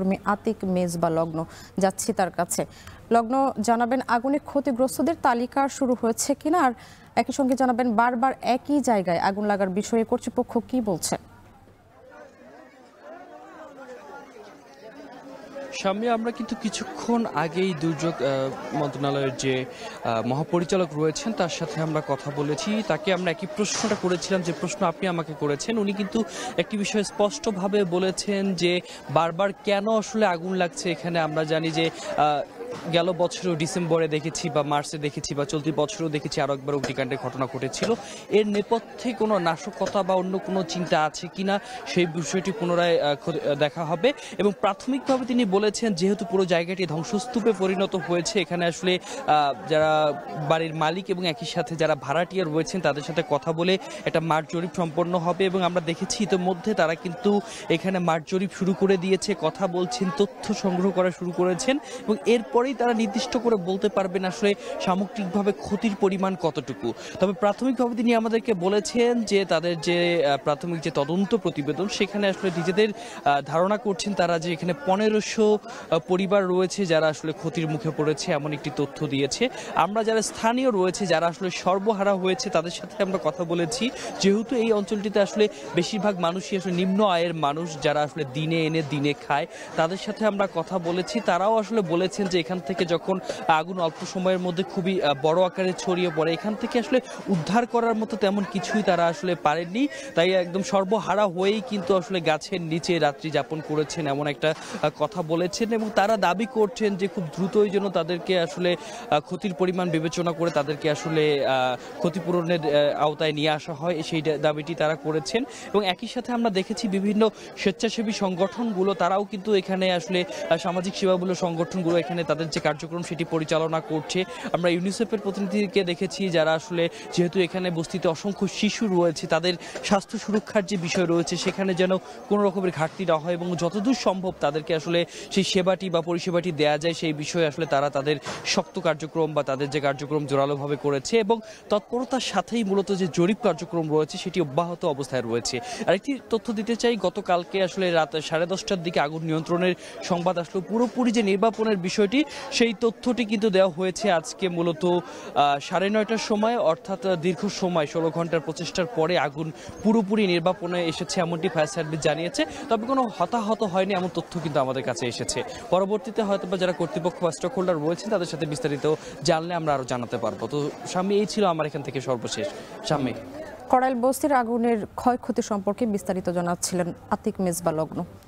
সহকর্মী আতিক মেজবা লগ্ন, যাচ্ছি তার কাছে। লগ্ন, জানাবেন আগুনে ক্ষতিগ্রস্তদের তালিকা শুরু হয়েছে কিনা, আর একই সঙ্গে জানাবেন বারবার একই জায়গায় আগুন লাগার বিষয়ে কর্তৃপক্ষ কি বলছে। সামনে আমরা কিন্তু কিছুক্ষণ আগেই দুর্যোগ মন্ত্রণালয়ের যে মহাপরিচালক রয়েছেন তার সাথে আমরা কথা বলেছি। তাকে আমরা একই প্রশ্নটা করেছিলাম যে প্রশ্ন আপনি আমাকে করেছেন। উনি কিন্তু একটি বিষয় স্পষ্টভাবে বলেছেন যে বারবার কেন আসলে আগুন লাগছে এখানে। আমরা জানি যে গেল বছরও ডিসেম্বরে দেখেছি বা মার্চে দেখেছি বা চলতি বছরও দেখেছি আরো একবার অগ্নিকাণ্ডের ঘটনা ঘটেছিল। এর নেপথ্যে কোনো নাশকতা বা অন্য কোনো চিন্তা আছে কিনা সেই বিষয়টি পুনরায় দেখা হবে। এবং প্রাথমিকভাবে তিনি বলেছেন যেহেতু পুরো জায়গাটি ধ্বংসস্তূপে পরিণত হয়েছে, এখানে আসলে যারা বাড়ির মালিক এবং একই সাথে যারা ভাড়াটিয়া রয়েছেন তাদের সাথে কথা বলে একটা মাঠ জরিপ সম্পন্ন হবে। এবং আমরা দেখেছি ইতিমধ্যে তারা কিন্তু এখানে মাঠ জরিপ শুরু করে দিয়েছে, কথা বলছেন, তথ্য সংগ্রহ করা শুরু করেছেন এবং এরপরেই তারা নির্দিষ্ট করে বলতে পারবেন আসলে সামগ্রিকভাবে ক্ষতির পরিমাণ কতটুকু। তবে প্রাথমিকভাবে তিনি আমাদেরকে বলেছেন যে তাদের যে প্রাথমিক যে তদন্ত প্রতিবেদন সেখানে আসলে নিজেদের ধারণা করছেন তারা যে এখানে 1500 পরিবার রয়েছে যারা আসলে ক্ষতির মুখে পড়েছে এমন একটি তথ্য দিয়েছে। আমরা যারা স্থানীয় রয়েছে যারা আসলে সর্বহারা হয়েছে তাদের সাথে আমরা কথা বলেছি। যেহেতু এই অঞ্চলটিতে আসলে বেশিরভাগ মানুষই আসলে নিম্ন আয়ের মানুষ যারা আসলে দিনে এনে দিনে খায়, তাদের সাথে আমরা কথা বলেছি। তারাও আসলে বলেছেন যে এখান থেকে যখন আগুন অল্প সময়ের মধ্যে খুবই বড় আকারে ছড়িয়ে পড়ে এখান থেকে আসলে উদ্ধার করার মতো তেমন কিছুই তারা আসলে পারেননি। তাই একদম সর্বহারা হয়েই কিন্তু আসলে গাছের নিচে রাত্রি যাপন করেছেন এমন একটা কথা বলেছেন। এবং তারা দাবি করছেন যে খুব দ্রুতই যেন তাদেরকে আসলে ক্ষতির পরিমাণ বিবেচনা করে তাদেরকে আসলে ক্ষতিপূরণের আওতায় নিয়ে আসা হয়, সেই দাবিটি তারা করেছেন। এবং একই সাথে আমরা দেখেছি বিভিন্ন স্বেচ্ছাসেবী সংগঠনগুলো তারাও কিন্তু এখানে আসলে সামাজিক সেবামূলক সংগঠনগুলো এখানে তাদের যে কার্যক্রম সেটি পরিচালনা করছে। আমরা ইউনিসেফের প্রতিনিধিকে দেখেছি যারা আসলে যেহেতু এখানে বস্তিতে অসংখ্য শিশু রয়েছে তাদের স্বাস্থ্য সুরক্ষার যে বিষয় রয়েছে সেখানে যেন কোনো রকমের ঘাটতি না হয় এবং যতদূর সম্ভব তাদেরকে আসলে সেই সেবাটি বা পরিষেবাটি দেওয়া যায় সেই বিষয়ে আসলে তারা তাদের শক্ত কার্যক্রম বা তাদের যে কার্যক্রম জোরালোভাবে করেছে। এবং তৎপরতার সাথেই মূলত যে জরিপ কার্যক্রম রয়েছে সেটি অব্যাহত অবস্থায় রয়েছে। আরেকটি তথ্য দিতে চাই, গতকালকে আসলে রাত 10:30টার দিকে আগুন নিয়ন্ত্রণের সংবাদ আসলো। পুরোপুরি যে নির্বাপনের বিষয়টি সেই তথ্যটি কিন্তু দেওয়া হয়েছে আজকে মূলত 9:30টার সময়, অর্থাৎ দীর্ঘ সময় 16 ঘন্টার প্রচেষ্টার পরে আগুন পুরোপুরি নির্বাপনে এসেছে এমনটি ফায়ার সার্ভিস জানিয়েছে। তবে কোনো হতাহত হয়নি এমন তথ্য কিন্তু আমাদের কাছে এসেছে। পরবর্তীতে হয়তো বা যারা কর্তৃপক্ষ বা স্টক হোল্ডার রয়েছেন তাদের সাথে বিস্তারিত জানলে আমরা আরো জানাতে পারবো। তো স্বামী, এই ছিল আমার এখান থেকে সর্বশেষ। স্বামী, কড়াইল বস্তির আগুনের ক্ষয়ক্ষতি সম্পর্কে বিস্তারিত জানাচ্ছিলেন আতিক মেজবা লগ্ন।